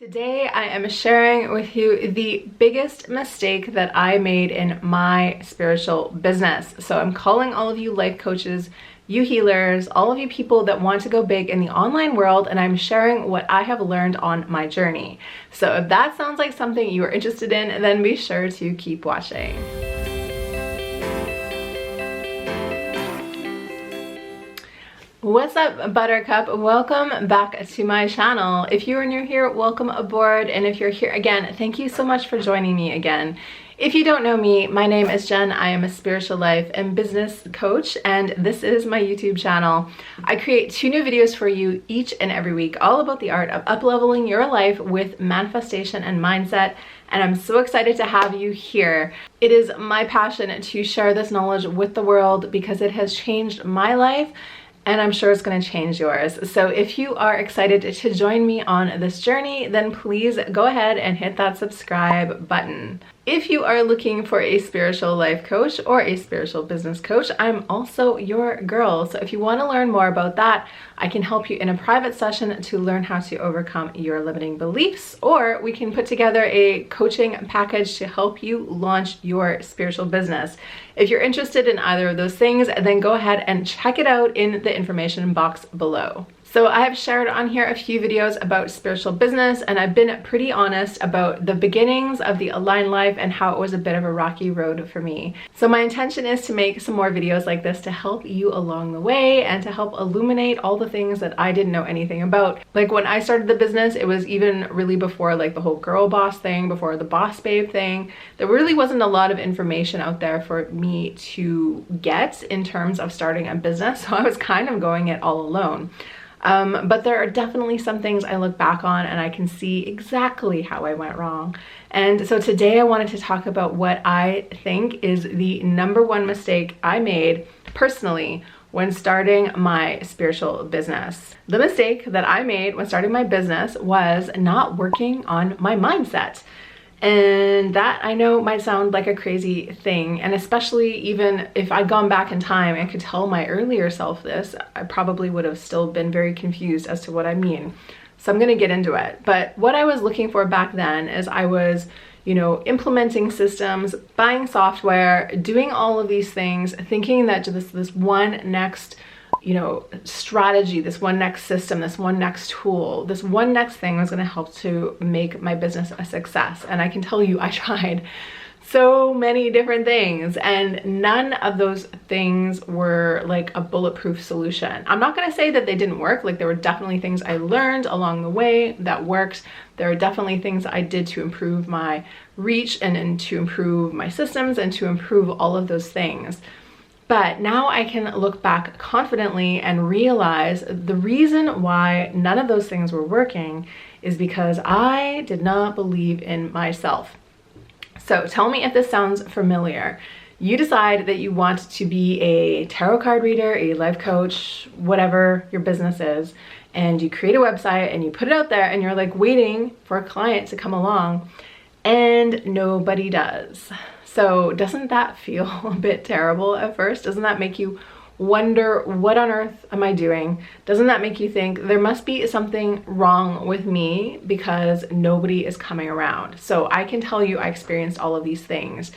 Today I am sharing with you the biggest mistake that I made in my spiritual business. So I'm calling all of you life coaches, you healers, all of you people that want to go big in the online world, and I'm sharing what I have learned on my journey. So if that sounds like something you are interested in, then be sure to keep watching. What's up, Buttercup? Welcome back to my channel. If you are new here, welcome aboard, and if you're here again, thank you so much for joining me again. If you don't know me, my name is Jen. I am a spiritual life and business coach, and this is my YouTube channel. I create 2 new videos for you each and every week, all about the art of up-leveling your life with manifestation and mindset, and I'm so excited to have you here. It is my passion to share this knowledge with the world because it has changed my life, and I'm sure it's going to change yours. So if you are excited to join me on this journey, then please go ahead and hit that subscribe button. If you are looking for a spiritual life coach or a spiritual business coach, I'm also your girl. So if you want to learn more about that, I can help you in a private session to learn how to overcome your limiting beliefs, or we can put together a coaching package to help you launch your spiritual business. If you're interested in either of those things, then go ahead and check it out in the information box below. So I have shared on here a few videos about spiritual business, and I've been pretty honest about the beginnings of the aligned life and how it was a bit of a rocky road for me. So my intention is to make some more videos like this to help you along the way and to help illuminate all the things that I didn't know anything about. Like when I started the business, it was even really before like the whole girl boss thing, before the boss babe thing. There really wasn't a lot of information out there for me to get in terms of starting a business, so I was kind of going it all alone. But there are definitely some things I look back on and I can see exactly how I went wrong. And so today I wanted to talk about what I think is the #1 mistake I made personally when starting my spiritual business. The mistake that I made when starting my business was not working on my mindset. And that, I know, might sound like a crazy thing, and especially even if I'd gone back in time and could tell my earlier self this, I probably would have still been very confused as to what I mean. So I'm going to get into it. But what I was looking for back then is I was, implementing systems, buying software, doing all of these things, thinking that this one next strategy, this one next system, this one next tool, this one next thing was going to help to make my business a success. And I can tell you, I tried so many different things, and none of those things were like a bulletproof solution. I'm not going to say that they didn't work. Like, there were definitely things I learned along the way that worked. There are definitely things I did to improve my reach and to improve my systems and to improve all of those things. But now I can look back confidently and realize the reason why none of those things were working is because I did not believe in myself. So tell me if this sounds familiar. You decide that you want to be a tarot card reader, a life coach, whatever your business is, and you create a website and you put it out there and you're like waiting for a client to come along, and nobody does. So doesn't that feel a bit terrible at first? Doesn't that make you wonder, what on earth am I doing? Doesn't that make you think there must be something wrong with me because nobody is coming around? So I can tell you I experienced all of these things.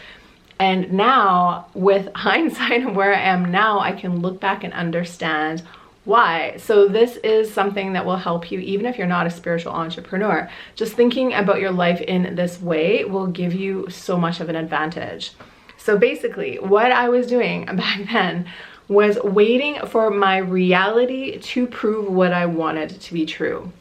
And now, with hindsight of where I am now, I can look back and understand why. So this is something that will help you even if you're not a spiritual entrepreneur. Just thinking about your life in this way will give you so much of an advantage. So basically, what I was doing back then was waiting for my reality to prove what I wanted to be true.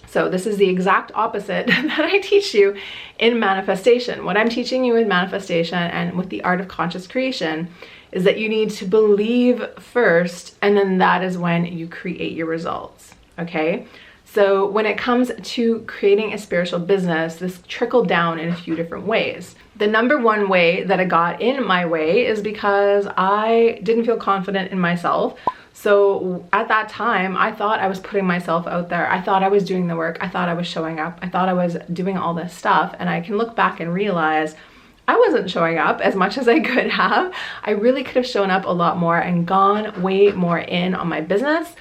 So this is the exact opposite that I teach you in manifestation. What I'm teaching you in manifestation and with the art of conscious creation is that you need to believe first, and then that is when you create your results, okay? So when it comes to creating a spiritual business, this trickled down in a few different ways. The #1 way that it got in my way is because I didn't feel confident in myself. So at that time, I thought I was putting myself out there. I thought I was doing the work. I thought I was showing up. I thought I was doing all this stuff. And I can look back and realize I wasn't showing up as much as I could have. I really could have shown up a lot more and gone way more in on my business,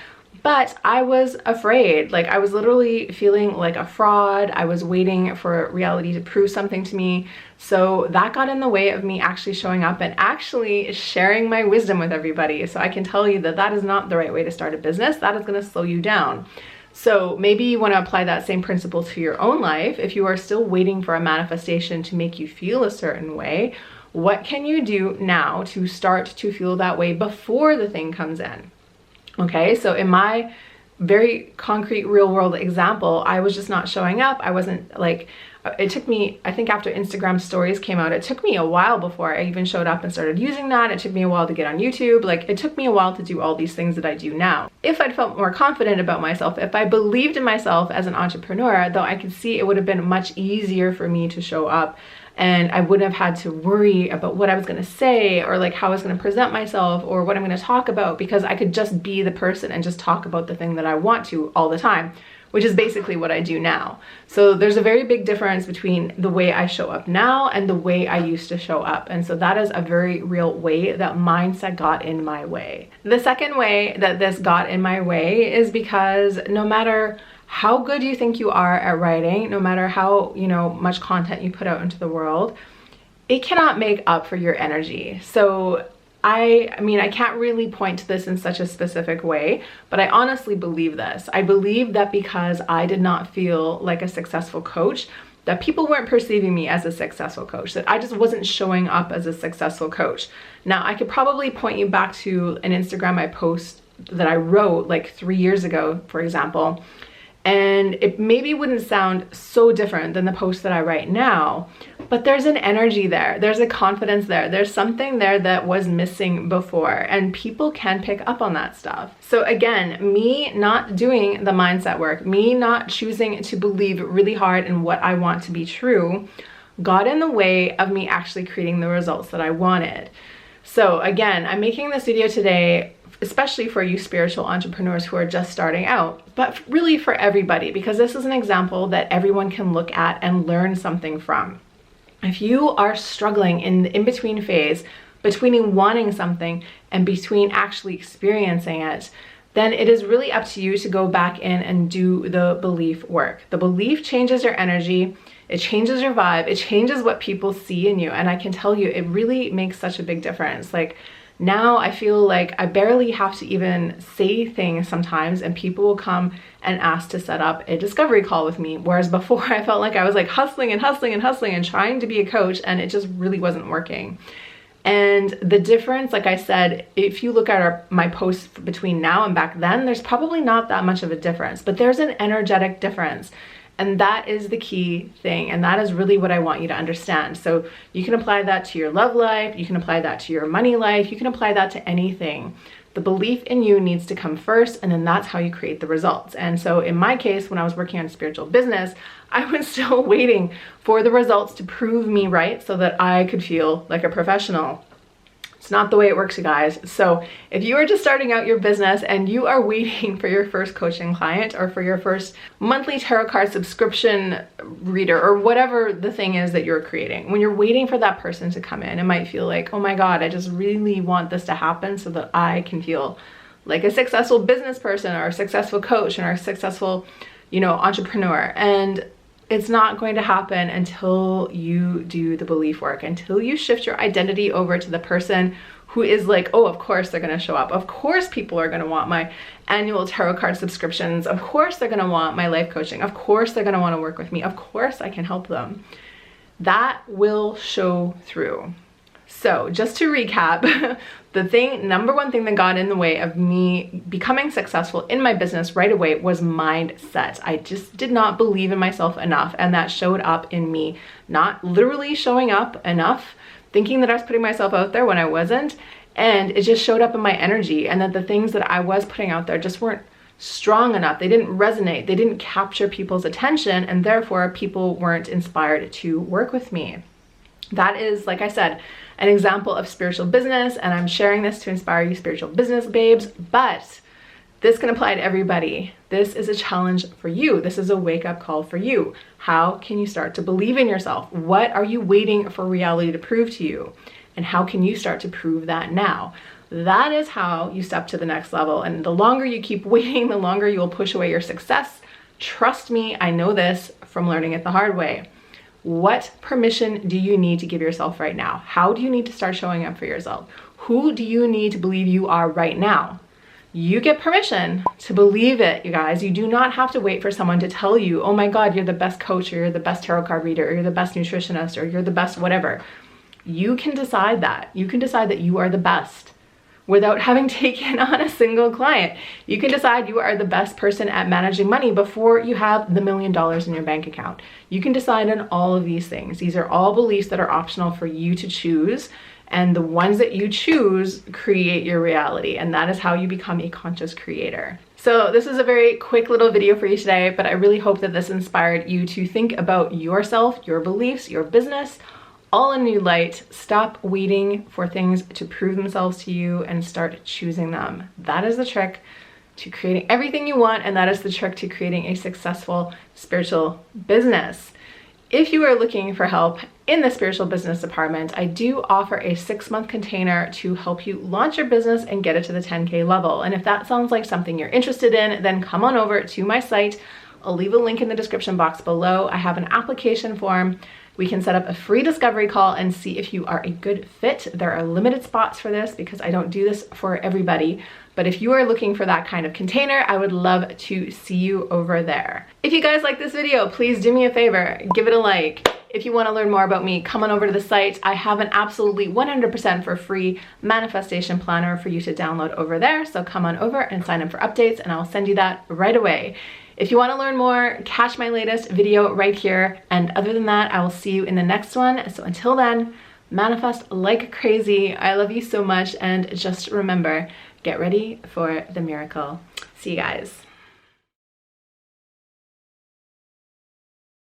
But I was afraid. Like, I was literally feeling like a fraud. I was waiting for reality to prove something to me. So that got in the way of me actually showing up and actually sharing my wisdom with everybody. So I can tell you that that is not the right way to start a business. That is going to slow you down. So maybe you want to apply that same principle to your own life. If you are still waiting for a manifestation to make you feel a certain way, what can you do now to start to feel that way before the thing comes in? Okay, so in my very concrete real world example, I was just not showing up. I wasn't like, it took me, I think after Instagram stories came out, it took me a while before I even showed up and started using that. It took me a while to get on YouTube. Like, it took me a while to do all these things that I do now. If I'd felt more confident about myself, if I believed in myself as an entrepreneur, though I could see it would have been much easier for me to show up, and I wouldn't have had to worry about what I was going to say or like how I was going to present myself or what I'm going to talk about, because I could just be the person and just talk about the thing that I want to all the time, which is basically what I do now. So there's a very big difference between the way I show up now and the way I used to show up. And so that is a very real way that mindset got in my way. The second way that this got in my way is because no matter how good you think you are at writing, no matter how, much content you put out into the world, it cannot make up for your energy. So I mean, I can't really point to this in such a specific way, but I honestly believe this. I believe that because I did not feel like a successful coach, that people weren't perceiving me as a successful coach, that I just wasn't showing up as a successful coach. Now, I could probably point you back to an Instagram I post that I wrote like 3 years ago, for example, and it maybe wouldn't sound so different than the post that I write now, but there's an energy there, there's a confidence there, there's something there that was missing before, and people can pick up on that stuff. So again, me not doing the mindset work, me not choosing to believe really hard in what I want to be true, got in the way of me actually creating the results that I wanted. So again, I'm making this video today especially for you spiritual entrepreneurs who are just starting out, but really for everybody, because this is an example that everyone can look at and learn something from. If you are struggling in the in-between phase between wanting something and between actually experiencing it, then it is really up to you to go back in and do the belief work. The belief changes your energy, it changes your vibe, it changes what people see in you. And I can tell you, it really makes such a big difference. Like, now I feel like I barely have to even say things sometimes, and people will come and ask to set up a discovery call with me. Whereas before I felt like I was like hustling and trying to be a coach, and it just really wasn't working. And the difference, like I said, if you look at my posts between now and back then, there's probably not that much of a difference, but there's an energetic difference. And that is the key thing. And that is really what I want you to understand. So you can apply that to your love life. You can apply that to your money life. You can apply that to anything. The belief in you needs to come first, and then that's how you create the results. And so in my case, when I was working on spiritual business, I was still waiting for the results to prove me right so that I could feel like a professional. It's not the way it works, you guys. So if you are just starting out your business and you are waiting for your first coaching client or for your first monthly tarot card subscription reader or whatever the thing is that you're creating, when you're waiting for that person to come in, it might feel like, oh my God, I just really want this to happen so that I can feel like a successful business person or a successful coach or a successful, entrepreneur. And it's not going to happen until you do the belief work, until you shift your identity over to the person who is like, oh, of course they're going to show up. Of course people are going to want my annual tarot card subscriptions. Of course they're going to want my life coaching. Of course they're going to want to work with me. Of course I can help them. That will show through. So just to recap, the number one thing that got in the way of me becoming successful in my business right away was mindset. I just did not believe in myself enough, and that showed up in me not literally showing up enough, thinking that I was putting myself out there when I wasn't, and it just showed up in my energy, and that the things that I was putting out there just weren't strong enough. They didn't resonate. They didn't capture people's attention, and therefore people weren't inspired to work with me. That is, like I said, an example of spiritual business, and I'm sharing this to inspire you spiritual business babes, but this can apply to everybody. This is a challenge for you. This is a wake-up call for you. How can you start to believe in yourself? What are you waiting for reality to prove to you? And how can you start to prove that now? That is how you step to the next level. And the longer you keep waiting, the longer you will push away your success. Trust me, I know this from learning it the hard way. What permission do you need to give yourself right now? How do you need to start showing up for yourself? Who do you need to believe you are right now? You get permission to believe it, you guys. You do not have to wait for someone to tell you, oh my God, you're the best coach, or you're the best tarot card reader, or you're the best nutritionist, or you're the best whatever. You can decide that. You can decide that you are the best without having taken on a single client. You can decide you are the best person at managing money before you have the $1 million in your bank account. You can decide on all of these things. These are all beliefs that are optional for you to choose. And the ones that you choose create your reality. And that is how you become a conscious creator. So this is a very quick little video for you today, but I really hope that this inspired you to think about yourself, your beliefs, your business, all in a new light. Stop waiting for things to prove themselves to you and start choosing them. That is the trick to creating everything you want, and that is the trick to creating a successful spiritual business. If you are looking for help in the spiritual business department, I do offer a 6-month container to help you launch your business and get it to the 10K level. And if that sounds like something you're interested in, then come on over to my site. I'll leave a link in the description box below. I have an application form. We can set up a free discovery call and see if you are a good fit. There are limited spots for this because I don't do this for everybody. But if you are looking for that kind of container, I would love to see you over there. If you guys like this video, please do me a favor, give it a like. If you want to learn more about me, come on over to the site. I have an absolutely 100% for free manifestation planner for you to download over there. So come on over and sign up for updates and I'll send you that right away. If you want to learn more, catch my latest video right here. And other than that, I will see you in the next one. So until then, manifest like crazy. I love you so much. And just remember, get ready for the miracle. See you guys.